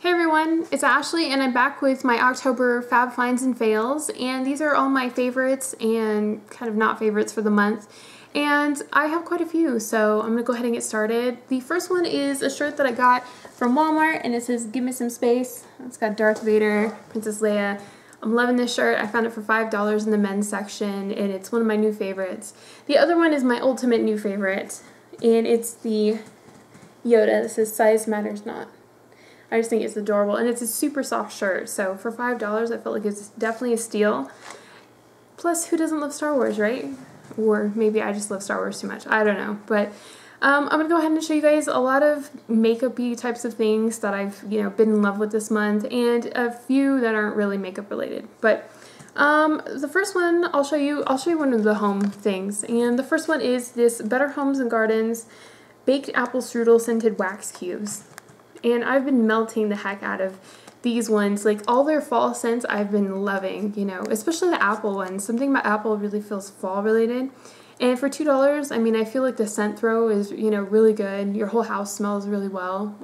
Hey everyone, it's Ashley and I'm back with my October Fab Finds and Fails, and these are all my favorites and kind of not favorites for the month. And I have quite a few, so I'm going to go ahead and get started. The first one is a shirt that I got from Walmart, and it says "Give me some space." It's got Darth Vader, Princess Leia. I'm loving this shirt. I found it for $5 in the men's section, and it's one of my new favorites. The other one is my ultimate new favorite, and it's the Yoda. This says "Size Matters Not." I just think it's adorable, and it's a super soft shirt, so for $5 I felt like it's definitely a steal. Plus, who doesn't love Star Wars, right? Or maybe I just love Star Wars too much, I don't know. But I'm going to go ahead and show you guys a lot of makeup-y types of things that I've been in love with this month, and a few that aren't really makeup related. But the first one I'll show you one of the home things, and the first one is this Better Homes and Gardens Baked Apple Strudel Scented Wax Cubes. And I've been melting the heck out of these ones. Like, all their fall scents I've been loving, especially the apple ones. Something about apple really feels fall related. And for $2, I mean, I feel like the scent throw is, really good. Your whole house smells really well.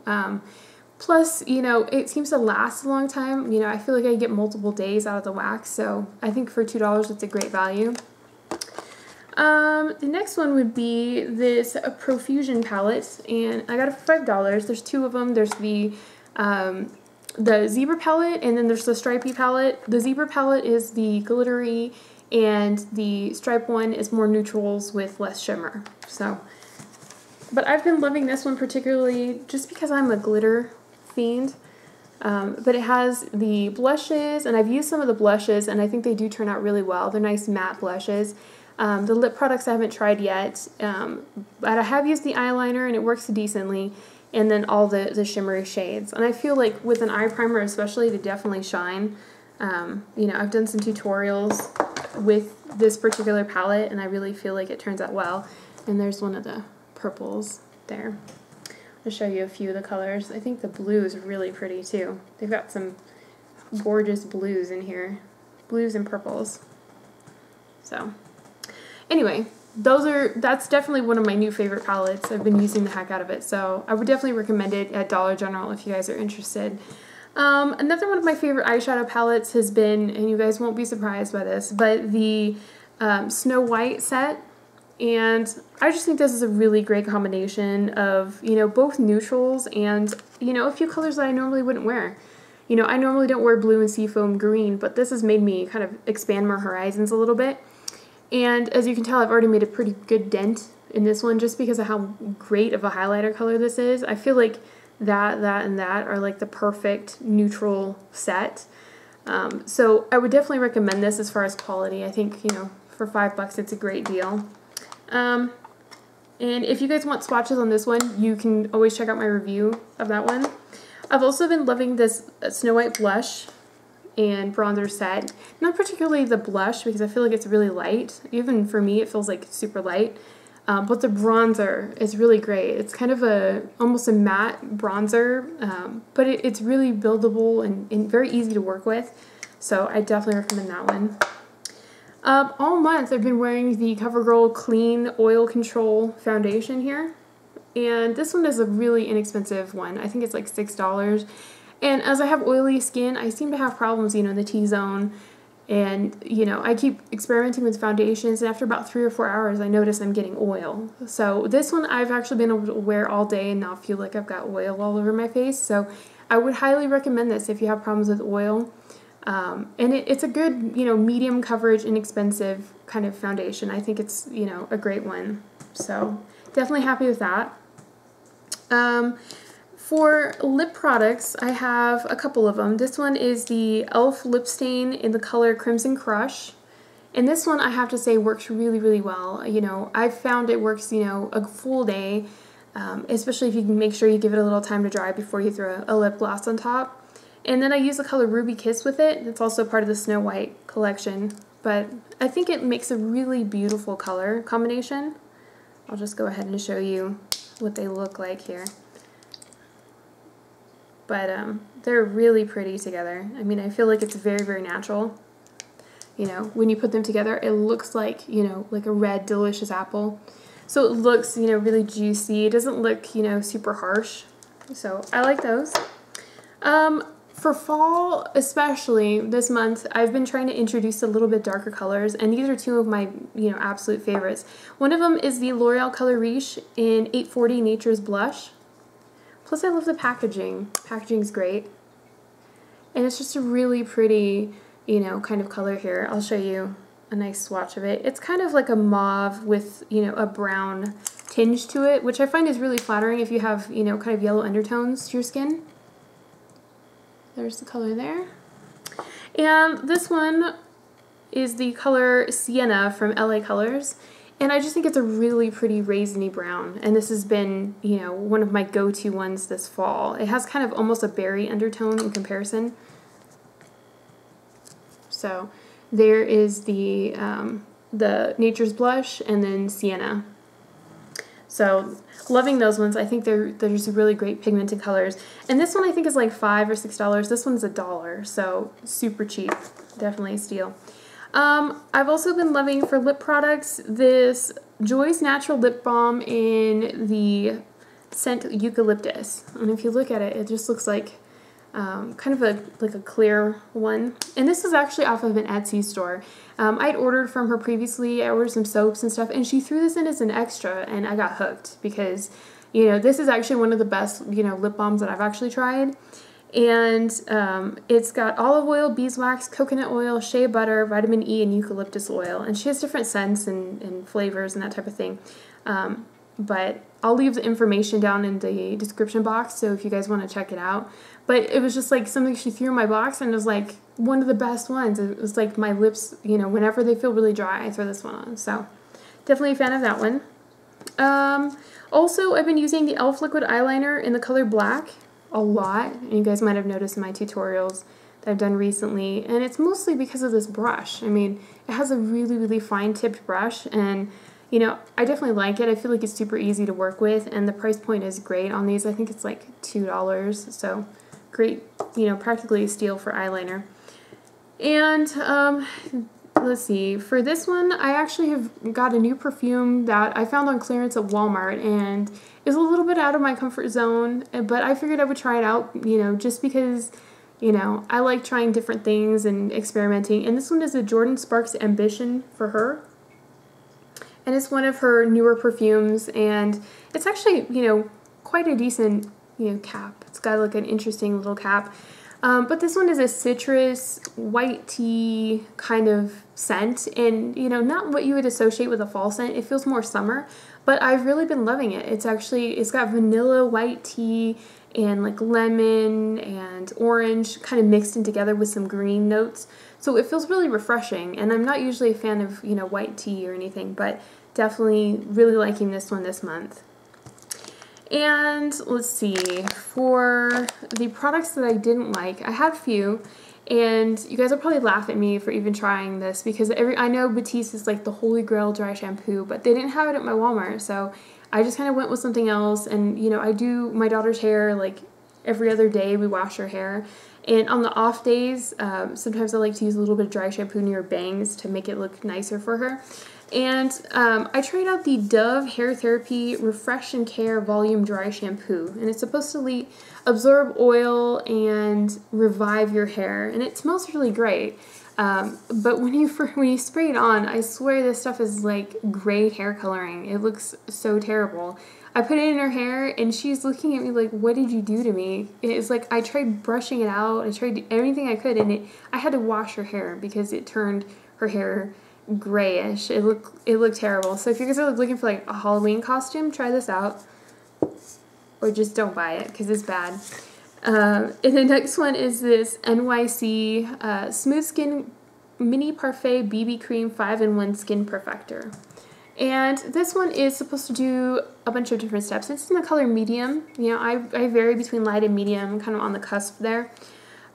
Plus, it seems to last a long time. I feel like I get multiple days out of the wax. So I think for $2, it's a great value. The next one would be this Profusion palette, and I got it for $5. There's two of them. There's the zebra palette, and then there's the stripey palette. The zebra palette is the glittery, and the stripe one is more neutrals with less shimmer. But I've been loving this one particularly just because I'm a glitter fiend. But it has the blushes, and I've used some of the blushes, and I think they do turn out really well. They're nice matte blushes. The lip products I haven't tried yet, but I have used the eyeliner and it works decently, and then all the shimmery shades. And I feel like with an eye primer especially, they definitely shine. I've done some tutorials with this particular palette, and I really feel like it turns out well. And there's one of the purples there. I'll show you a few of the colors. I think the blue is really pretty too. They've got some gorgeous blues in here. Blues and purples. So anyway, that's definitely one of my new favorite palettes. I've been using the heck out of it, so I would definitely recommend it at Dollar General if you guys are interested. Another one of my favorite eyeshadow palettes has been, and you guys won't be surprised by this, but the Snow White set. And I just think this is a really great combination of, both neutrals and, a few colors that I normally wouldn't wear. I normally don't wear blue and seafoam green, but this has made me kind of expand my horizons a little bit. And as you can tell, I've already made a pretty good dent in this one just because of how great of a highlighter color this is. I feel like that, and that are like the perfect neutral set. So I would definitely recommend this as far as quality. I think, for $5 it's a great deal. And if you guys want swatches on this one, you can always check out my review of that one. I've also been loving this Snow White blush and bronzer set. Not particularly the blush, because I feel like it's really light. Even for me, it feels like super light. But the bronzer is really great. It's kind of almost a matte bronzer, but it's really buildable and very easy to work with. So I definitely recommend that one. All month I've been wearing the CoverGirl Clean Oil Control Foundation here. And this one is a really inexpensive one. I think it's like $6. And as I have oily skin, I seem to have problems, in the T-zone. And, I keep experimenting with foundations, and after about 3 or 4 hours, I notice I'm getting oil. So this one I've actually been able to wear all day and not feel like I've got oil all over my face. So I would highly recommend this if you have problems with oil. And it's a good, medium coverage, inexpensive kind of foundation. I think it's, a great one. So definitely happy with that. For lip products, I have a couple of them. This one is the e.l.f. lip stain in the color Crimson Crush. And this one, I have to say, works really, really well. I've found it works, a full day, especially if you can make sure you give it a little time to dry before you throw a lip gloss on top. And then I use the color Ruby Kiss with it. It's also part of the Snow White collection. But I think it makes a really beautiful color combination. I'll just go ahead and show you what they look like here. But they're really pretty together. I mean, I feel like it's very, very natural. When you put them together, it looks like, like a red, delicious apple. So it looks, really juicy. It doesn't look, super harsh. So I like those. For fall, especially this month, I've been trying to introduce a little bit darker colors, and these are two of my, absolute favorites. One of them is the L'Oreal Color Riche in 840 Nature's Blush. Plus, I love the packaging. Packaging's great. And it's just a really pretty, kind of color here. I'll show you a nice swatch of it. It's kind of like a mauve with, a brown tinge to it, which I find is really flattering if you have, kind of yellow undertones to your skin. There's the color there. And this one is the color Sienna from LA Colors. And I just think it's a really pretty raisiny brown. And this has been, one of my go-to ones this fall. It has kind of almost a berry undertone in comparison. So there is the Nature's Blush and then Sienna. So loving those ones. I think they're just really great pigmented colors. And this one I think is like $5 or $6. This one's $1, so super cheap. Definitely a steal. I've also been loving for lip products this Joy's Natural Lip Balm in the scent Eucalyptus. And if you look at it, it just looks like kind of like a clear one. And this is actually off of an Etsy store. I'd ordered from her previously. I ordered some soaps and stuff, and she threw this in as an extra, and I got hooked because, this is actually one of the best, lip balms that I've actually tried. And it's got olive oil, beeswax, coconut oil, shea butter, vitamin E, and eucalyptus oil. And she has different scents and flavors and that type of thing. But I'll leave the information down in the description box, so if you guys want to check it out. But it was just like something she threw in my box, and it was like one of the best ones. It was like my lips, whenever they feel really dry, I throw this one on. So definitely a fan of that one. Also, I've been using the e.l.f. liquid eyeliner in the color black a lot, and you guys might have noticed in my tutorials that I've done recently, and it's mostly because of this brush. I mean, it has a really, really fine tipped brush, and I definitely like it. I feel like it's super easy to work with, and the price point is great on these. I think it's like $2, so great, practically a steal for eyeliner. And let's see, for this one, I actually have got a new perfume that I found on clearance at Walmart, and is a little bit out of my comfort zone, but I figured I would try it out, just because, I like trying different things and experimenting. And this one is a Jordan Sparks Ambition for her. And it's one of her newer perfumes, and it's actually, quite a decent, cap. It's got like an interesting little cap. But this one is a citrus, white tea kind of scent, and, not what you would associate with a fall scent. It feels more summer, but I've really been loving it. It's got vanilla, white tea, and like lemon and orange kind of mixed in together with some green notes. So it feels really refreshing, and I'm not usually a fan of, white tea or anything, but definitely really liking this one this month. And let's see, for the products that I didn't like, I had a few, and you guys will probably laugh at me for even trying this, because I know Batiste is like the holy grail dry shampoo, but they didn't have it at my Walmart, so I just kind of went with something else. And I do my daughter's hair like every other day. We wash her hair, and on the off days, sometimes I like to use a little bit of dry shampoo near bangs to make it look nicer for her. And I tried out the Dove Hair Therapy Refresh and Care Volume Dry Shampoo, and it's supposed to absorb oil and revive your hair, and it smells really great. But when you spray it on, I swear this stuff is like gray hair coloring. It looks so terrible. I put it in her hair, and she's looking at me like, "What did you do to me?" It's like I tried brushing it out. I tried everything I could, and I had to wash her hair because it turned her hair grayish. It looked terrible. So if you guys are looking for like a Halloween costume, try this out, or just don't buy it because it's bad. And the next one is this NYC Smooth Skin Mini Parfait BB Cream 5-in-1 Skin Perfector. And this one is supposed to do a bunch of different steps. It's in the color medium. I vary between light and medium. I'm kind of on the cusp there.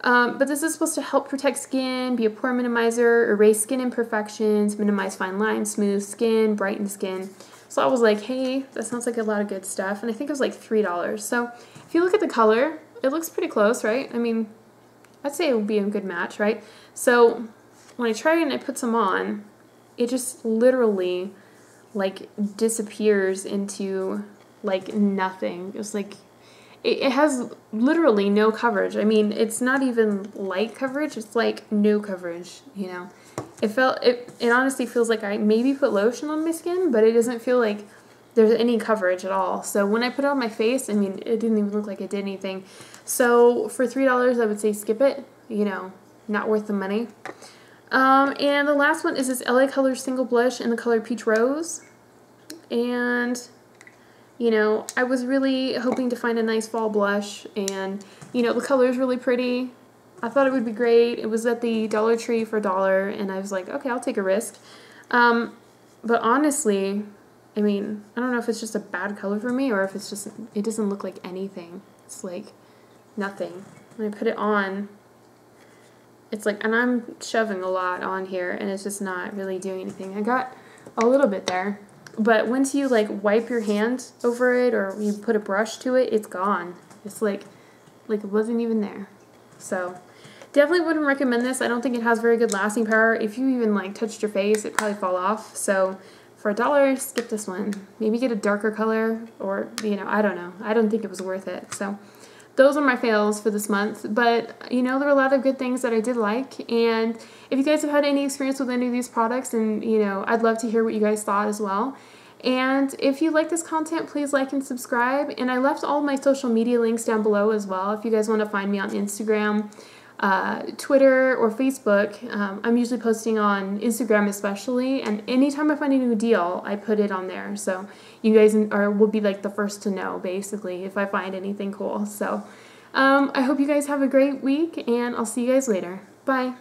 But this is supposed to help protect skin, be a pore minimizer, erase skin imperfections, minimize fine lines, smooth skin, brighten skin. So I was like, hey, that sounds like a lot of good stuff. And I think it was like $3. So if you look at the color, it looks pretty close, right? I mean, I'd say it would be a good match, right? So when I tried it and I put some on, it just literally like disappears into like nothing. It was like, it has literally no coverage. I mean, it's not even light coverage. It's like no coverage, you know. It honestly feels like I maybe put lotion on my skin, but it doesn't feel like there's any coverage at all. So when I put it on my face, I mean, it didn't even look like it did anything. So for $3, I would say skip it, you know, not worth the money. And the last one is this LA Colors Single Blush in the color Peach Rose. And, you know, I was really hoping to find a nice fall blush, and, you know, the color is really pretty. I thought it would be great. It was at the Dollar Tree for $1, and I was like, okay, I'll take a risk. But honestly, I mean, I don't know if it's just a bad color for me or if it's just, it doesn't look like anything. It's like nothing. When I put it on, it's like, and I'm shoving a lot on here, and it's just not really doing anything. I got a little bit there, but once you like wipe your hand over it or you put a brush to it, it's gone. It's like it wasn't even there. So definitely wouldn't recommend this. I don't think it has very good lasting power. If you even like touched your face, it'd probably fall off. So for $1, skip this one. Maybe get a darker color, or, you know, I don't know. I don't think it was worth it. So those are my fails for this month, but, you know, there were a lot of good things that I did like, and if you guys have had any experience with any of these products, and, you know, I'd love to hear what you guys thought as well. And if you like this content, please like and subscribe, and I left all my social media links down below as well if you guys want to find me on Instagram, Twitter, or Facebook. I'm usually posting on Instagram especially, and anytime I find a new deal, I put it on there, so you guys will be like the first to know, basically, if I find anything cool. So I hope you guys have a great week, and I'll see you guys later. Bye.